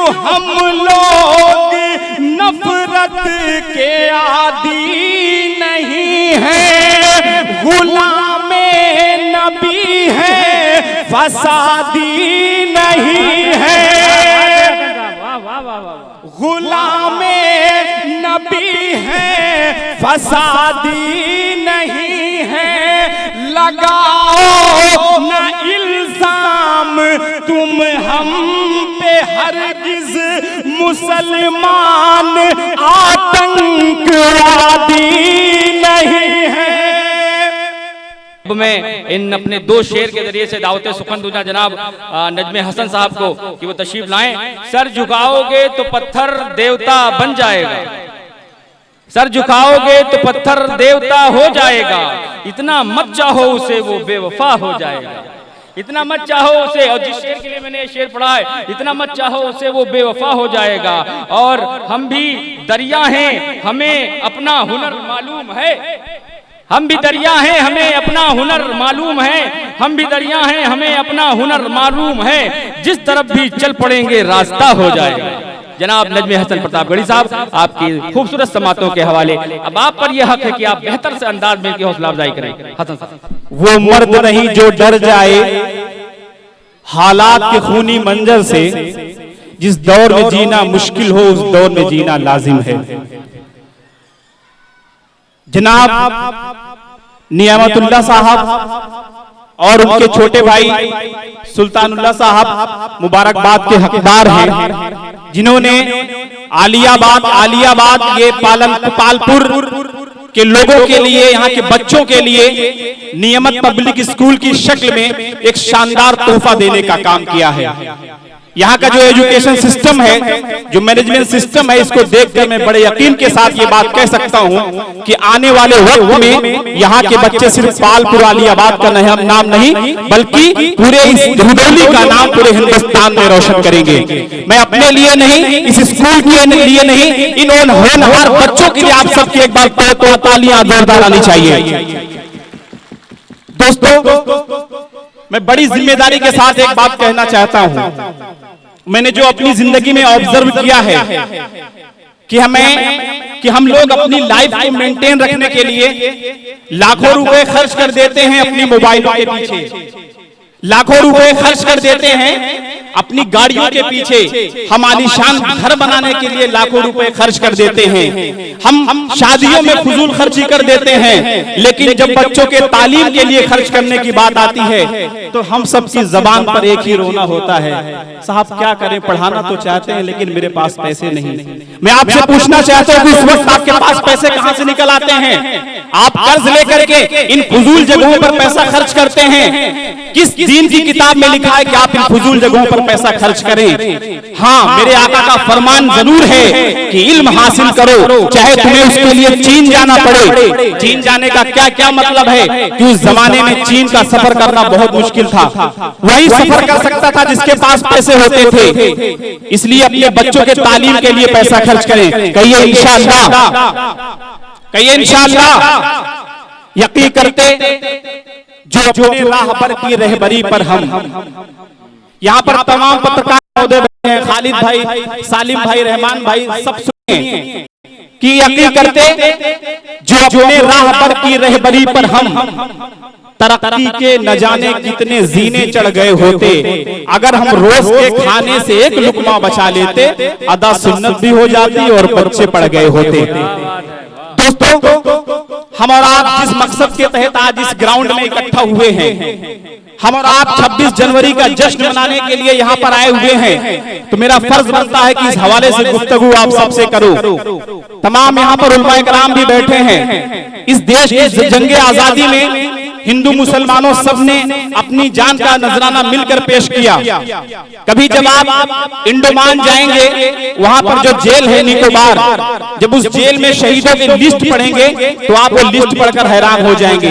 यूं हम लोग नफरत के आदी नहीं हैं, गुलामे नबी हैं, फसादी नहीं है। गुलामे नबी हैं, फसादी नहीं है। लगाओ न इल्जाम तुम हम पे हरगिज, मुसलमान आतंकवादी नहीं है। मैं इन अपने दो शेर के जरिए से दावत सुखन दूजा जनाब नजमे हसन साहब को कि वो तशरीफ लाएं। सर झुकाओगे तो पत्थर देवता बन जाएगा, सर झुकाओगे तो पत्थर देवता हो जाएगा। इतना मत चाहो उसे वो बेवफा हो जाएगा, इतना मत चाहो उसे। और जिस शेर के लिए मैंने ये शेर पढ़ा है, इतना मत चाहो उसे वो बेवफा हो जाएगा। और हम भी दरिया हैं, हमें अपना हुनर मालूम है, हम भी दरिया हैं, हमें अपना हुनर मालूम है, हम भी दरिया हैं, हमें अपना हुनर मालूम है। जिस तरफ भी चल पड़ेंगे रास्ता हो जाएगा। जनाब नजमे हसन प्रतापगढ़ी साहब, आपकी खूबसूरत समातों के हवाले अब आप पर यह हक है कि आप बेहतर से अंदाज में इनकी हौसला अफजाई करें। हसन साहब। वो मर्द नहीं जो डर जाए हालात के खूनी मंजर से, जिस दौर में जीना मुश्किल हो उस दौर में जीना लाजिम है। जनाब नियामतुल्लाह साहब और उनके छोटे भाई सुल्तानुल्लाह साहब मुबारकबाद के हकदार हैं, जिन्होंने आलियाबाद ये पालपुर के लोगों के लिए, यहाँ के बच्चों के लिए नियमत पब्लिक स्कूल की शक्ल में एक शानदार तोहफा देने का काम किया है। यहाँ का जो एजुकेशन सिस्टम है, जो मैनेजमेंट सिस्टम है, इसको देखकर मैं बड़े यकीन के साथ ये बात कह सकता हूँ कि आने वाले वक्त में यहाँ के बच्चे सिर्फ पालपुर आलियाबाद का नाम नहीं बल्कि पूरे इस रुदौली का नाम पूरे हिंदुस्तान में रोशन करेंगे। मैं अपने लिए नहीं, इस स्कूल के लिए नहीं, इन होनहार बच्चों के लिए आप सबकी एक बार तालियां जोरदार आनी चाहिए। दोस्तों, मैं बड़ी जिम्मेदारी के साथ एक बात कहना चाहता हूं। मैंने जो अपनी जिंदगी में ऑब्जर्व किया है कि हम लोग अपनी लाइफ को मेंटेन रखने के लिए लाखों रुपए खर्च कर देते हैं अपनी मोबाइलों के पीछे, लाखों रुपए खर्च कर देते हैं अपनी गाड़ियों के पीछे, हम आलीशान घर बनाने के लिए लाखों रुपए खर्च कर देते हैं, हम शादियों में फजूल खर्ची कर देते हैं। लेकिन जब बच्चों के तालीम के लिए खर्च करने की बात आती है तो हम सबकी जबान पर एक ही रोना होता है, साहब क्या करें, पढ़ाना तो चाहते हैं लेकिन मेरे पास पैसे नहीं। मैं आपसे पूछना चाहता हूँ, इस वक्त आपके पास पैसे कहाँ से निकल आते हैं? आप कर्ज लेकर के इन फजूल जगहों पर पैसा खर्च करते हैं। किस दीन की किताब में लिखा है कि आप इन फजूल जगहों पर पैसा खर्च करें? हाँ, मेरे आका का फरमान जरूर है कि इल्म हासिल करो, चाहे तुम्हें उसके लिए चीन जाना पड़े। चीन जाने का क्या क्या मतलब है कि उस जमाने में चीन का सफर करना बहुत मुश्किल था, वही सफर कर सकता था जिसके पास पैसे होते थे। इसलिए अपने बच्चों के तालीम के लिए पैसा खर्च करें। कहिए इंशाअल्लाह, कहिए इंशाअल्लाह। यकीन करते जो अपने राह पर की रहबरी पर हम, यहाँ पर तमाम पत्रकार महोदय बैठे हैं, खालिद भाई, सालिम भाई, रहमान भाई, सब सुने कि यकीन करते जो अपने राह पर की रहबरी पर हम, तरक्की के न जाने कितने जीने चढ़ गए होते। अगर हम रोज के खाने से एक लुकमा बचा लेते, अदा सुन्नत भी हो जाती और बच्चे पड़ गए होते। दोस्तों, हम और आप जिस मकसद के तहत आज इस ग्राउंड में इकट्ठा हुए हैं, हम और आप 26 जनवरी का जश्न मनाने के लिए यहाँ पर आए हुए हैं, तो मेरा फर्ज बनता है कि इस हवाले से गुफ्तगू आप सबसे करूं। तमाम यहाँ पर उलमाए कराम भी बैठे हैं। इस देश की जंगे आजादी में हिंदू मुसलमानों सबने अपनी जान का नजराना मिलकर पेश किया। कभी जब आप इंडोमान जाएंगे, वहां पर जो जेल है निकोबार, जब उस जेल में शहीदों की लिस्ट पढ़ेंगे तो आप वो लिस्ट पढ़कर हैरान हो जाएंगे।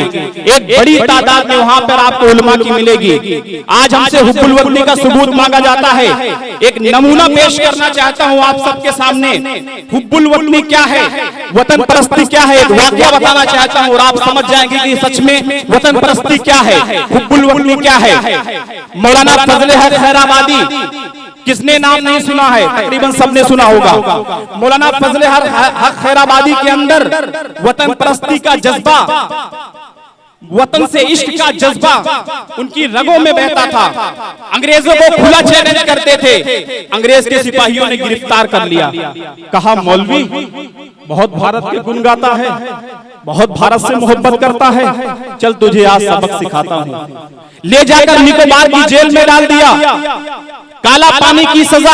एक बड़ी तादाद में वहां पर आपको उलमा की मिलेगी। आज हमसे हुब्बुल वतनी का सबूत मांगा जाता है। एक नमूना पेश करना चाहता हूं आप सबके सामने। हुब्बुल वतनी क्या है, वतन परस्ती क्या है, एक वाकया बताना चाहता हूं और आप समझ जाएंगे कि सच में वतन परस्ती क्या है, हुब्बुल वतनी क्या है। मौलाना फजले हक खैराबादी किसने नाम नहीं सुना है? तकरीबन सबने सुना होगा। मौलाना फजले हक खैराबादी के अंदर वतन परस्ती का जज्बा, वतन से इश्क का जज्बा उनकी रगों में बहता था। अंग्रेजों को खुला चैलेंज करते थे। अंग्रेज के सिपाहियों ने गिरफ्तार कर लिया। कहा मौलवी बहुत भारत के गुण गाता है, बहुत भारत से मोहब्बत करता है, चल तुझे आज सबक सिखाता हूं। ले जाकर निकोबार की जेल में डाल दिया। काला पानी की सजा।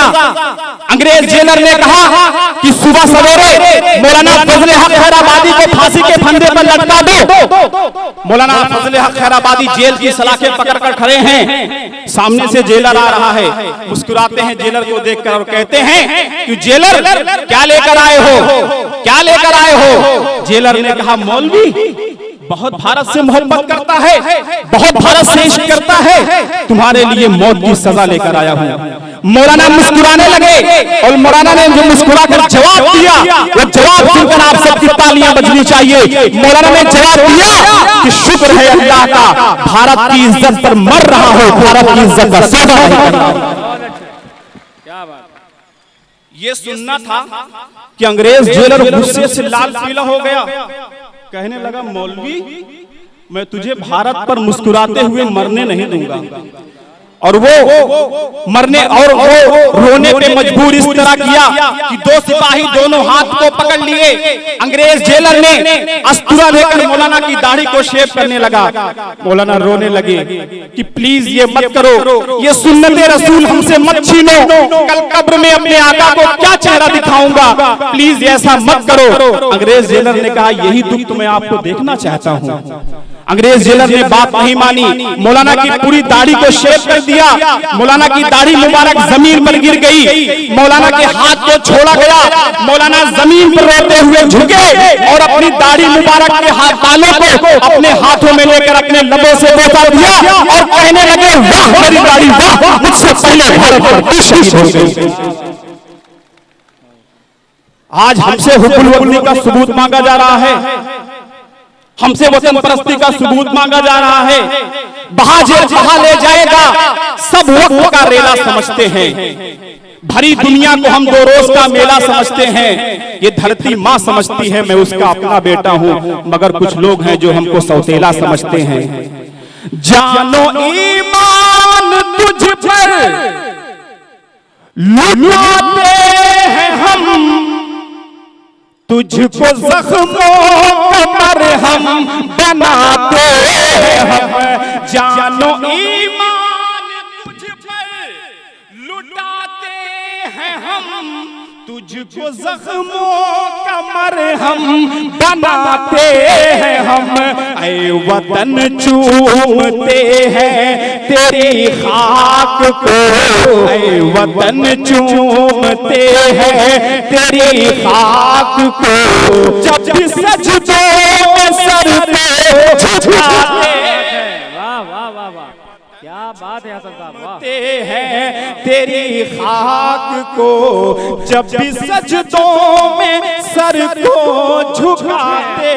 अंग्रेज जेलर ने कहा कि सुबह सवेरे मौलाना फजले हक खैराबादी को फांसी के फंदे पर लटका दो। मौलाना फजले हक खैराबादी जेल की सलाखें पकड़कर खड़े हैं। सामने से जेलर आ रहा है। मुस्कुराते हैं जेलर को देखकर और कहते हैं कि जेलर क्या लेकर आए हो, क्या लेकर आए हो? जेलर ने कहा मौलवी बहुत भारत से मोहब्बत करता है, बहुत भारत से इश्क करता है, तुम्हारे लिए मौत की सजा लेकर आया हूं। मौलाना मुस्कुराने लगे और मौलाना ने जो मुस्कुराकर जवाब दिया, वो जवाब सुनकर आप सबकी तालियां बजनी चाहिए। मौलाना ने जवाब दिया कि शुक्र है अल्लाह का, भारत की इज्जत पर मर रहा हो, भारत की इज्जत का सौदा नहीं कर रहा। क्या बात। ये सुनना था कि अंग्रेज जेलर गुस्से से लाल पीला हो गया। कहने लगा मौलवी मैं तुझे भारत पर मुस्कुराते हुए मरने नहीं दूंगा। और वो मरने और वो रोने पे मजबूर इस तरह किया कि दो सिपाही दोनों हाथ को पकड़ लिए। अंग्रेज जेलर ने अस्तूरा लेकर मौलाना की दाढ़ी को शेव करने लगा। मौलाना रोने लगे कि प्लीज ये मत करो, ये सुन्नते रसूल हमसे मत छीनो, कल कब्र में अपने आका को क्या चेहरा दिखाऊंगा, प्लीज ऐसा मत करो। अंग्रेज जेलर ने कहा यही दुख तो मैं आपको देखना चाहता हूँ। अंग्रेज जेलर ने बात नहीं मानी। मौलाना की पूरी दाढ़ी को शेव कर दिया। मौलाना की दाढ़ी मुबारक जमीन पर गिर गई। मौलाना के हाथ को छोड़ा गया। मौलाना जमीन पर रोते हुए झुके और अपनी दाढ़ी मुबारक के बालों को अपने हाथों में लेकर अपने लबों से बोसा दिया और कहने लगे वाह मेरी दाढ़ी वाह, मुझसे पहले भारत पर तू शहीद हो गई। आज हमसे हुकुल वक्ती का सबूत मांगा जा रहा है, हमसे वतन परस्ती का सबूत मांगा जा रहा है। बहा ले जाएगा सब वक्त का रेला समझते हैं। भरी दुनिया को हम 2 रोज का मेला समझते हैं। ये धरती माँ समझती है मैं उसका अपना बेटा हूँ, मगर कुछ लोग हैं जो हमको सौतेला समझते हैं। जानो ईमान तुझ पर लुटाते हैं हम, तुझको जख्मों का मरहम बनाते हैं हम। जानो ईमान तुझ पर लुटाते हैं हम, तुझको जख्मों का मरहम बनाते हैं हम। ऐ वतन चूमते हैं तेरी खाक को, ऐ वतन चूमते हैं तेरी खाक को, जब भी सजदों में सर पे झुकाते हैं। वाह वाह वाह वाह, क्या बात है हसन साहब, वाह। हैं तेरी खाक को, जब भी सजदों में सर को झुकाते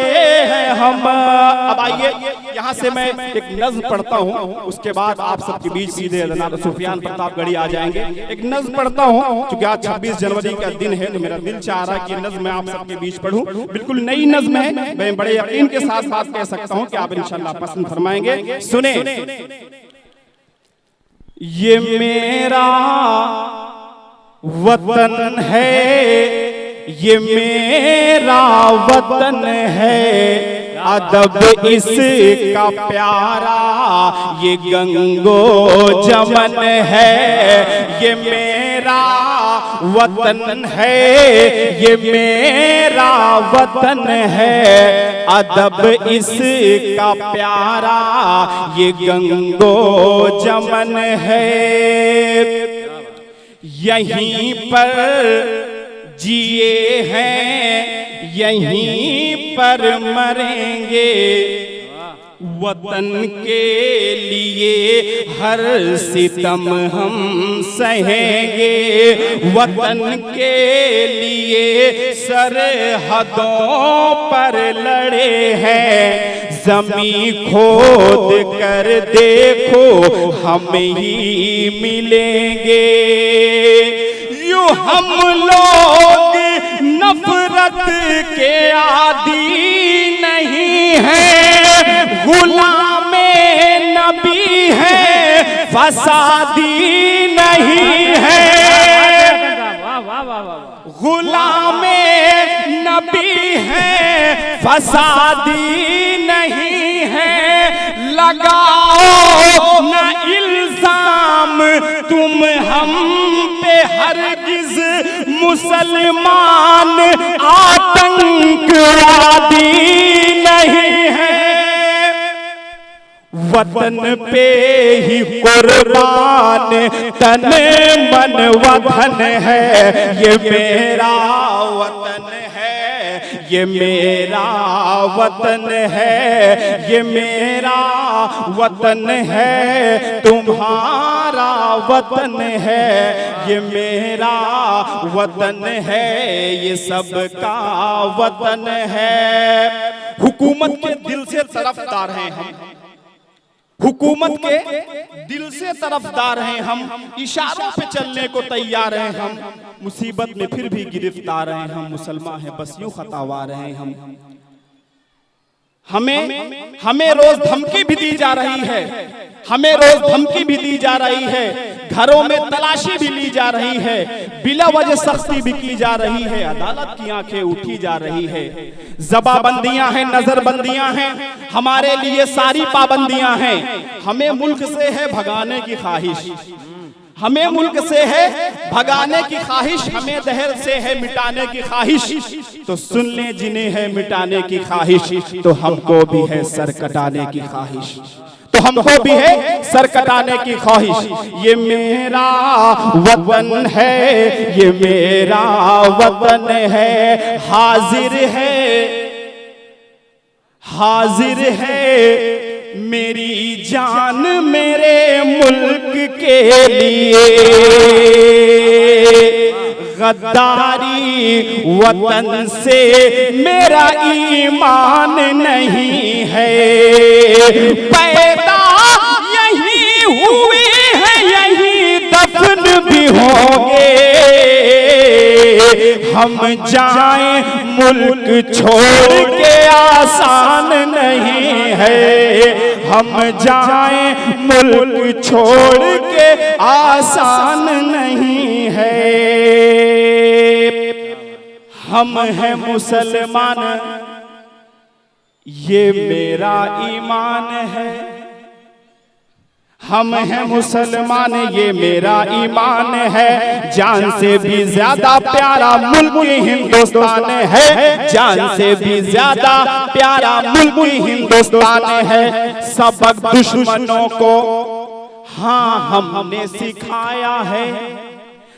हैं हम। अब आइए यहाँ से मैं एक नज्म पढ़ता हूँ, उसके बाद आप सबके बीच सीधे जनाब सुफियान प्रतापगढ़ी आ जाएंगे। एक नज्म पढ़ता हूँ क्योंकि आज 26 जनवरी का दिन है, तो मेरा दिल चाह रहा है कि नज्म मैं आप सबके बीच पढ़ूं। बिल्कुल नई नज्म है, मैं बड़े यकीन के साथ साथ कह सकता हूँ कि आप इंशाल्लाह पसंद फरमाएंगे। सुने। ये मेरा वतन है, ये मेरा वतन है, अदब इसका प्यारा ये गंगो जमन है। ये मेरा वतन है, ये मेरा वतन है, अदब इसका प्यारा ये गंगो जमन है। यहीं पर जिए हैं, यहीं पर मरेंगे, वतन के लिए हर सितम हम सहेंगे, वतन के लिए सरहदों पर लड़े हैं। ज़मीं खोद कर देखो हम ही मिलेंगे। यूं हम लोग नफरत के आदी नहीं हैं, गुलामे नबी हैं, फसादी नहीं है। गुलामे नबी हैं, फसादी नहीं है। लगाओ न इल्जाम तुम हम पे हरगिज, मुसलमान आतंकवादी नहीं है। वतन पे ही कुर्बान तन मन वतन है, ये मेरा वतन है, ये मेरा वतन है, ये मेरा वतन है, तुम्हारा वतन है, ये मेरा वतन है, ये सबका वतन है। हुकूमत के दिल से तरफदार हैं हम, हुकूमत के दिल से तरफदार हैं हम, इशारों पे चलने को तैयार हैं हम, मुसीबत में फिर भी गिरफ्तार हैं हम, मुसलमान हैं बस यूं खतावार हैं हम। हमें रोज धमकी भी दी जा रही है, हमें रोज धमकी भी दी जा रही है, घरों में तलाशी भी ली जा रही है, बिला वजह सख्ती भी की जा रही है, अदालत की आंखें उठी जा रही है। जबाबंदियां हैं, नजरबंदियां हैं, हमारे लिए सारी पाबंदियां हैं। हमें मुल्क से है भगाने की ख्वाहिश, हमें मुल्क से है भगाने की ख्वाहिश, हमें दहर से है मिटाने की ख्वाहिश। तो सुन ले जिन्हें है मिटाने की ख्वाहिश, तो हमको भी है सर कटाने की ख्वाहिश, तो हमको भी है सर कटाने की ख्वाहिश। ये मेरा वतन है, ये मेरा वतन है, हाजिर है, हाजिर है मेरी जान मेरे मुल्क के लिए। गद्दारी वतन से मेरा ईमान नहीं है, पैदा यहीं हुए हैं यहीं दफन भी होंगे। हम जाएं मुल्क छोड़ के आसान नहीं है, हम जाएं मुल्क छोड़ के आसान नहीं है। हम हैं मुसलमान, ये मेरा ईमान है, हम हैं मुसलमान ये मेरा ईमान है। जान से भी ज्यादा प्यारा मुल्क हिंदुस्तान है, जान से भी ज्यादा प्यारा मुल्क हिंदुस्तान है। सबक दुश्मनों को हाँ हमने सिखाया है,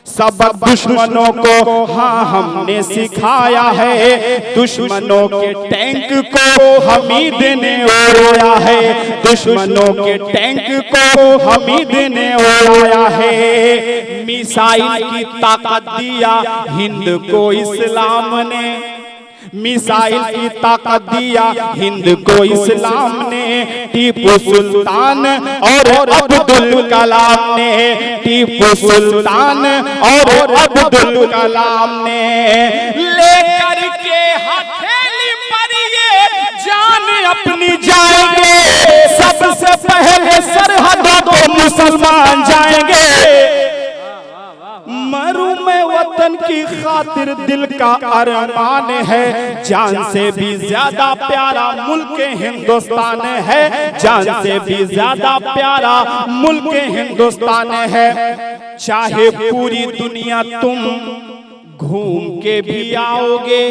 सबक दुश्मनों को हाँ हमने सिखाया है। दुश्मनों के टैंक को हमीद ने उड़ाया है, दुश्मनों के टैंक को हमीद ने उड़ाया है। मिसाइल की ताकत दिया हिंद को इस्लाम ने, मिसाइल की ताकत दिया हिंद को इस्लाम ने। टीपू सुल्तान और अब्दुल कलाम ने, टीपू सुल्तान और अब्दुल कलाम ने लेकर के हथेली पर ये जान अपनी जाएंगे। सबसे पहले सरहदों को मुसलमान जाएंगे। मरूं मैं वतन की खातिर दिल का अरमान है, जान से भी ज्यादा प्यारा मुल्क हिंदुस्तान है, जान से भी ज्यादा प्यारा मुल्क हिंदुस्तान है। चाहे पूरी दुनिया तुम घूम के भी आओगे,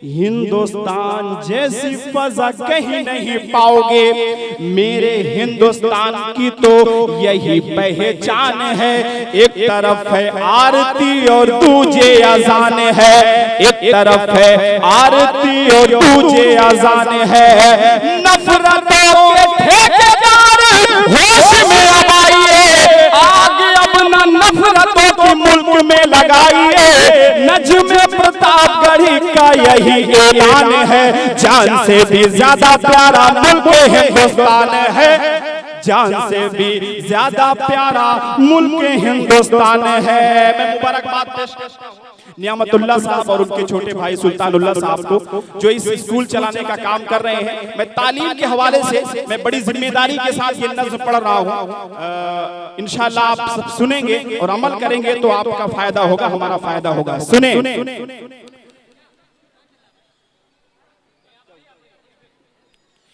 हिंदुस्तान जैसी फजा कहीं नहीं पाओगे। मेरे हिंदुस्तान की तो यही पहचान है, एक तरफ है आरती और दूजे अजान है, एक तरफ है आरती और दूजे अजान है। नफरत के ठेकेदार होश में अब आइए, आग अब न नफरतों की मुल्क में लगाइए। नज्म प्रतापगढ़ी का यही ऐलान है, जान से भी ज्यादा प्यारा मुल्क हिंदुस्तान है, जान से भी ज्यादा प्यारा मुल्क हिंदुस्तान है। मैं मुबारकबाद पेश करता हूं नियामतुल्लाह साहब और उनके छोटे भाई सुल्तानुल्लाह साहब को, जो इस स्कूल चलाने का काम कर रहे हैं। मैं तालीम के हवाले से मैं बड़ी जिम्मेदारी के साथ ये नज़्म पढ़ रहा हूँ। इंशाअल्लाह आप सब सुनेंगे और अमल करेंगे तो आपका फायदा होगा, हमारा फायदा होगा। सुने,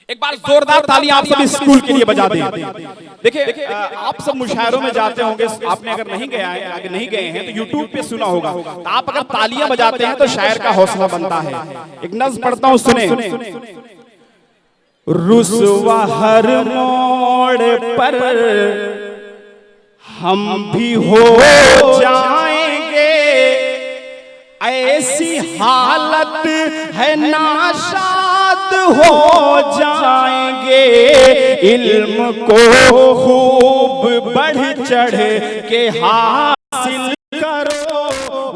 एक बार जोरदार ताली आप सब इस स्कूल के लिए बजा दें। देखिए आप सब मुशायरों में जाते होंगे, आपने अगर नहीं गया है, अगर नहीं गए हैं तो यूट्यूब पे सुना होगा। तो आप अगर तालियां बजाते हैं तो शायर का हौसला बनता है। एक नज़्म पढ़ता हूं, सुने। रुसवा हर मोड़ पर हम भी हो जाएंगे, ऐसी हालत है नाशाद हो जाएंगे। इल्म को खूब बढ़ चढ़ के हासिल करो,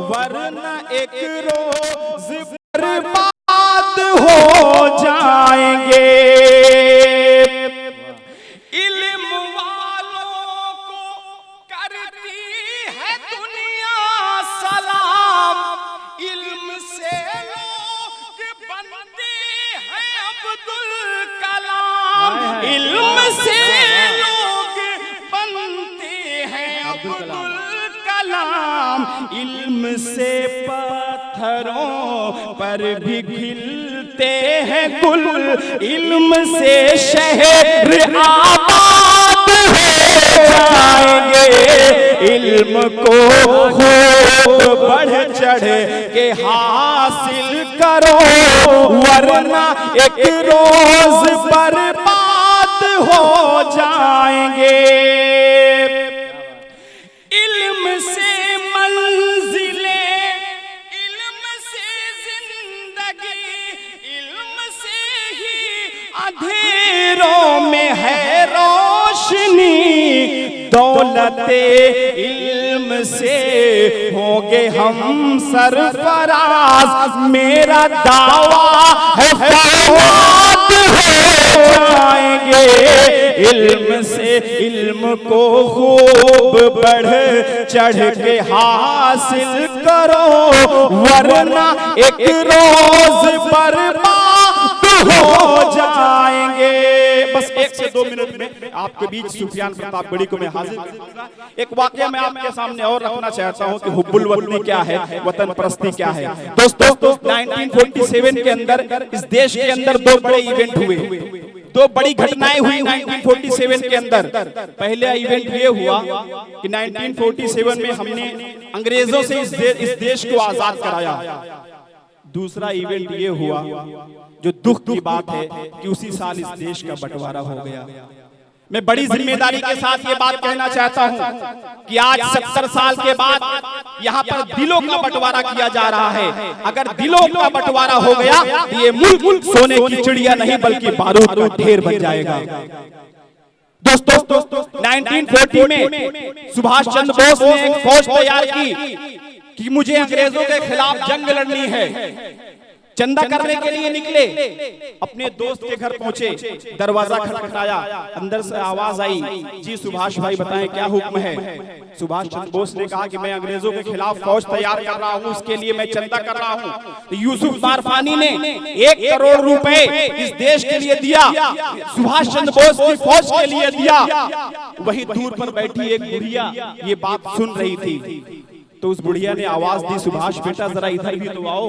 वरना एक रोज बर्बाद हो जाएंगे। इल्म वालों को करती है दुनिया सलाम, इल्म से लोग बनते हैं अब्दुल कलाम, इल्म से लोग बनते हैं अब्दुल कलाम। इल्म से पत्थरों पर भी खिलते हैं गुल, इल्म से शहर आबाद हो जाएंगे। इल्म को खूब बढ़ चढ़ के हासिल करो, वरना एक रोज बर्बाद हो जाएंगे। इल्म से मंजिले, इल्म से जिंदगी, इल्म से ही अंधेरों में है रोशनी। दौलते इल्म से होंगे हम सरफराज, मेरा दावा है फौलाद हो जाएंगे। इल्म से इल्म को खूब बढ़ चढ़ के हासिल करो, वरना एक रोज बर्बाद हो जाएंगे। बस 1 से 2 मिनट में आपके बीच सुफियान प्रतापगढ़ी को मैं हाजिर करूंगा। एक वाकया मैं आपके सामने और रखना चाहता हूं कि हुब्बुल वतनी क्या है, वतन परस्ती क्या है। दोस्तों 1947 के अंदर इस देश के अंदर 2 बड़े इवेंट हुए, 2 बड़ी घटनाएं हुई 1947 के अंदर। पहला इवेंट ये हुआ कि 1947 में हमने अंग्रेजों से इस देश को आजाद कराया। दूसरा इवेंट ये हुआ जो दुख की बात है कि उसी साल इस देश का बंटवारा हो गया। मैं बड़ी जिम्मेदारी के साथ ये बात कहना चाहता हूं कि आज 70 साल के बाद यहाँ पर दिलों का बंटवारा किया जा रहा है। अगर दिलों का बंटवारा हो गया तो ये मुल्क सोने की चिड़िया नहीं बल्कि बारूद का ढेर बन जाएगा। दोस्तों 1940 में सुभाष चंद्र बोस ने एक फौज तैयार की कि मुझे अंग्रेजों के खिलाफ जंग लड़नी है। चंदा करने के लिए निकले, अपने दोस्त के घर पहुंचे, दरवाजा खटखटाया, अंदर से आवाज आई, जी सुभाष भाई बताएं क्या हुक्म है। सुभाष चंद्र बोस ने कहा कि मैं अंग्रेजों के खिलाफ फौज तैयार कर रहा हूं, उसके लिए मैं चंदा कर रहा हूं। तो यूसुफ मारफानी ने 1 करोड़ रुपए इस देश के लिए दिया, सुभाष चंद्र बोस की फौज के लिए दिया। वही दूर पर बैठी एक बुढ़िया ये बात सुन रही थी, तो उस बुढ़िया ने आवाज दी, सुभाष बेटा जरा इधर भी तो आओ।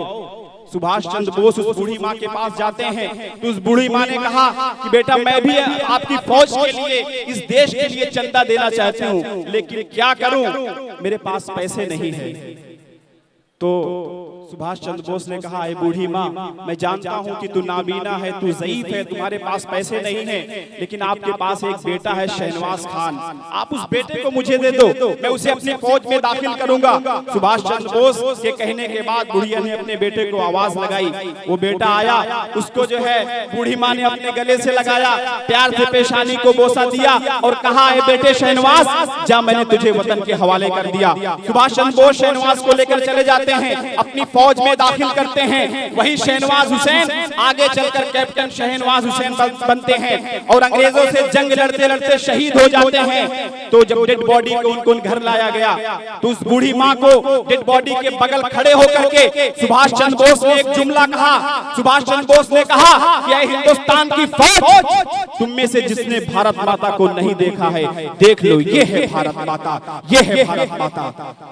सुभाष चंद्र बोस उस बूढ़ी माँ के पास जाते हैं, तो उस बूढ़ी माँ ने कहा कि बेटा मैं भी आपकी फौज के लिए, इस देश के लिए चंदा देना चाहती हूँ, लेकिन क्या करूं, मेरे पास पैसे नहीं है। तो सुभाष चंद्र बोस ने कहा, ए बूढ़ी माँ, मैं जानता हूँ कि तू नाबीना है, तू ज़ईफ है, तुम्हारे पास पैसे नहीं है, लेकिन आपके पास एक बेटा है शहनवाज खान, आप उस बेटे को मुझे दे दो, मैं उसे अपनी फौज में दाखिल करूंगा। सुभाष चंद्र बोस के कहने के बाद बुढ़िया ने अपने बेटे को आवाज लगाई, वो बेटा आया, उसको जो है बूढ़ी माँ ने अपने गले से लगाया, प्यार से पेशानी को बोसा दिया और कहा, ए बेटे शहनवाज, जा, मैंने तुझे वतन के हवाले कर दिया। सुभाष चंद्र बोस शहनवाज को लेकर चले जाते हैं, अपनी फौज में दाखिल करते हैं। वही शहनवाज हुसैन आगे चलकर कैप्टन शहनवाज हुसैन बनते हैं और अंग्रेजों से जंग लड़ते लड़ते शहीद हो जाते हैं। तो जब डेड बॉडी को उनको घर लाया गया तो उस बूढ़ी माँ को डेड बॉडी के बगल खड़े होकर के सुभाष चंद्र बोस ने एक जुमला कहा। सुभाष चंद्र बोस ने कहा कि हिंदुस्तान की फौज, तुम में से जिसने भारत माता को नहीं देखा है, देख लो, ये है भारत माता, ये है भारत माता।